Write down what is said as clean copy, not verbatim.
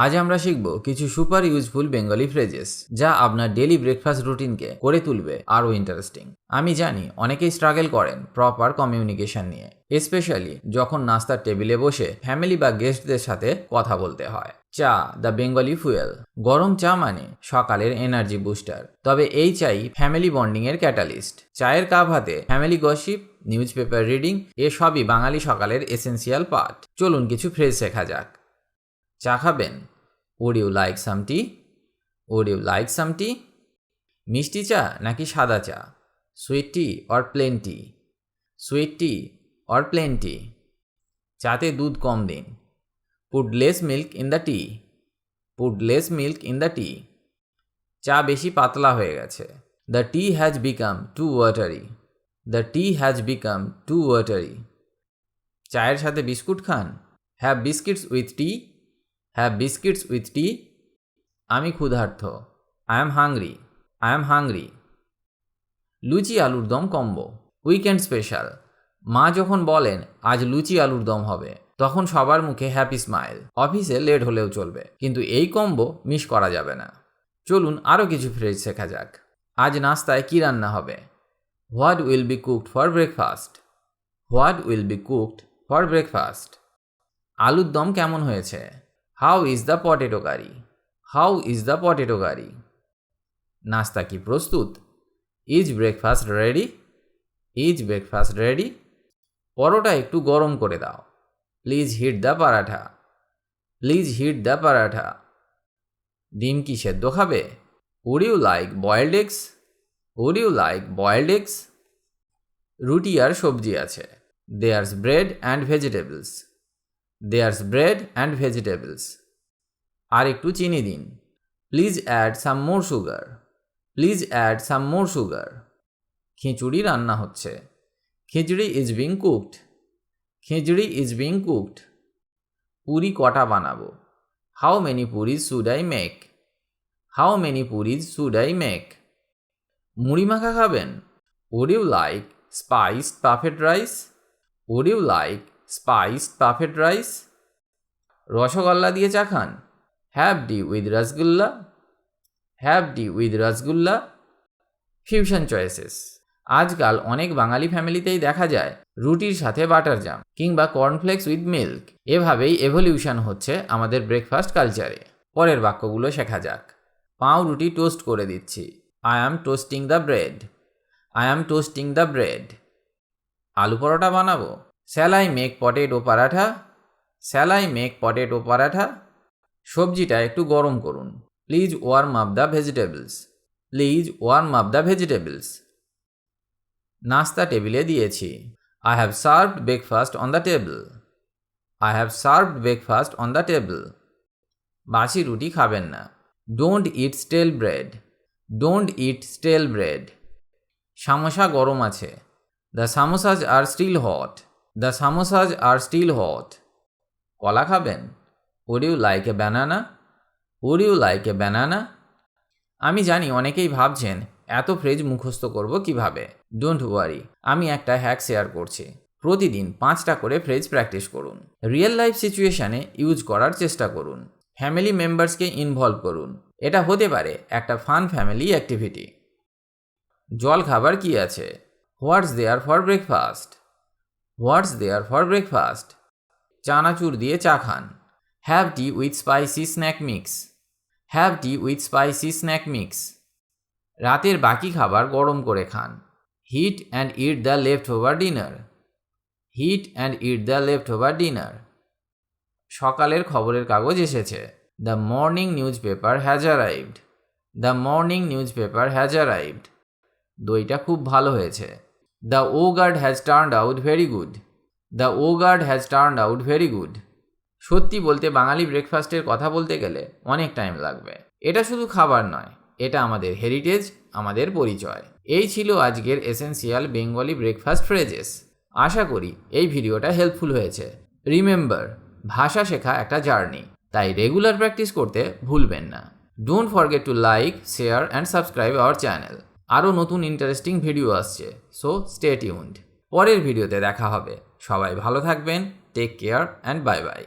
আজ আমরা শিখব কিছু সুপার ইউজফুল বেঙ্গলি ফ্রেজেস যা আপনার ডেইলি ব্রেকফাস্ট রুটিনকে করে তুলবে আরও ইন্টারেস্টিং। আমি জানি অনেকেই স্ট্রাগল করেন প্রপার কমিউনিকেশন নিয়ে, স্পেশালি যখন নাস্তার টেবিলে বসে ফ্যামিলি বা গেস্টদের সাথে কথা বলতে হয়। চা দ্য বেঙ্গলি ফুয়েল। গরম চা মানে সকালের এনার্জি বুস্টার, তবে এই চাই ফ্যামিলি বন্ডিং এর ক্যাটালিস্ট। চায়ের কাপ হাতে family gossip, news paper reading, এসবই বাঙালি সকালের এসেন্সিয়াল পার্ট। চলুন কিছু ফ্রেজ শেখা যাক। চা খাবেন? Would you like some tea? Would you like some tea? মিষ্টি চা নাকি সাদা চা? Sweet tea or plain tea? Sweet tea or plain tea? চাতে দুধ কম দিন। Put less milk in the tea. Put less milk in the tea. চা বেশি পাতলা হয়ে গেছে। The tea has become too watery. The tea has become too watery. চায়ের সাথে biscuit Khan? Have biscuits with tea? Have biscuits with tea? আমি ক্ষুধার্ত। I am hungry. I am hungry. লুচি আলুর দম কম্বো। Weekend special. মা যখন বলেন আজ লুচি আলুর দম হবে, তখন সবার মুখে হ্যাপি স্মাইল। অফিসে লেট হলেও চলবে, কিন্তু এই কম্বো মিস করা যাবে না। চলুন আরও কিছু ফ্রেজ শেখা যাক। আজ নাস্তায় কি রান্না হবে? What will be cooked for breakfast? What will be cooked for breakfast? আলুর দম কেমন হয়েছে? How is the potato curry? How is the potato curry? নাস্তা কি প্রস্তুত? Is breakfast ready? Is breakfast ready? পরোটা একটু গরম করে দাও। Please heat the paratha. Please heat the paratha. ডিম কি সেদ্ধ খাবে? Would you like boiled eggs? Would you like boiled eggs? রুটি আর সবজি আছে। There's bread and vegetables. There's bread and vegetables. আর একটু চিনি দিন। Please add some more sugar. Please add some more sugar. খিচুড়ি রান্না হচ্ছে। খিচুড়ি is being cooked. Khichuri is being cooked. Puri কটা বানাবো? How many puris should I make? How many puris should I make? মুড়ি মাখা খাবেন? Would you like spiced puffed rice? Would you like spiced puffed rice? Rasgulla দিয়ে চা খান? Have tea with rasgulla. Have tea with rasgulla. Fusion choices. আজকাল অনেক বাঙালি ফ্যামিলিতেই দেখা যায় রুটির সাথে বাটার জাম কিংবা কর্নফ্লেক্স উইথ মিল্ক। এভাবেই এভলিউশন হচ্ছে আমাদের ব্রেকফাস্ট কালচারে। পরের বাক্যগুলো শেখা যাক। পাউরুটি টোস্ট করে দিচ্ছি। I am toasting the bread. I am toasting the bread. আলু পরোটা বানাবো। Shall I make potato paratha? Shall I make potato paratha? সবজিটা একটু গরম করুন। Please warm up the vegetables. Please warm up the vegetables. নাস্তা টেবিলে দিয়েছি। I have served breakfast on the table. I have served breakfast on the table. বাসি রুটি খাবেন না। Don't eat stale bread. Don't eat stale bread. Samosa গরম আছে। The samosas are still hot. The samosas are still hot. কলা খাবেন? Would you like a banana? Would you like a banana? আমি জানি অনেকেই ভাবছেন এত ফ্রেজ মুখস্থ করব কিভাবে। ডোন্ট ওয়ারি, আমি একটা হ্যাক শেয়ার করছি। প্রতিদিন 5টা করে ফ্রেজ প্র্যাকটিস করুন। রিয়েল লাইফ সিচুয়েশনে ইউজ করার চেষ্টা করুন। ফ্যামিলি মেম্বার্সকে ইনভলভ করুন। এটা হতে পারে একটা ফান ফ্যামিলি অ্যাক্টিভিটি। জল খাবার কি আছে? What's there for breakfast? What's there for breakfast? চানাচুর দিয়ে চা খান। Have tea with spicy snack mix. Have tea with spicy snack mix. রাতের বাকি খাবার গরম করে খান। Heat and eat the leftover dinner. Heat and eat the leftover dinner. সকালের খবরের কাগজ এসেছে। The morning newspaper has arrived. The morning newspaper has arrived. দইটা খুব ভালো হয়েছে। The yogurt has turned out very good. The yogurt has turned out very good. সত্যি বলতে বাঙালি ব্রেকফাস্টের কথা বলতে গেলে অনেক টাইম লাগবে। এটা শুধু খাবার নয়, এটা আমাদের হেরিটেজ, আমাদের পরিচয়। এই ছিল আজকের এসেন্সিয়াল বেঙ্গলি ব্রেকফাস্ট ফ্রেজেস। আশা করি এই ভিডিওটা হেল্পফুল হয়েছে। রিমেম্বার, ভাষা শেখা একটা জার্নি, তাই রেগুলার প্র্যাকটিস করতে ভুলবেন না। Don't forget to like, share and subscribe our channel. আরও নতুন ইন্টারেস্টিং ভিডিও আসছে, সো স্টে টিউনড। পরের ভিডিওতে দেখা হবে। সবাই ভালো থাকবেন। Take care and bye by.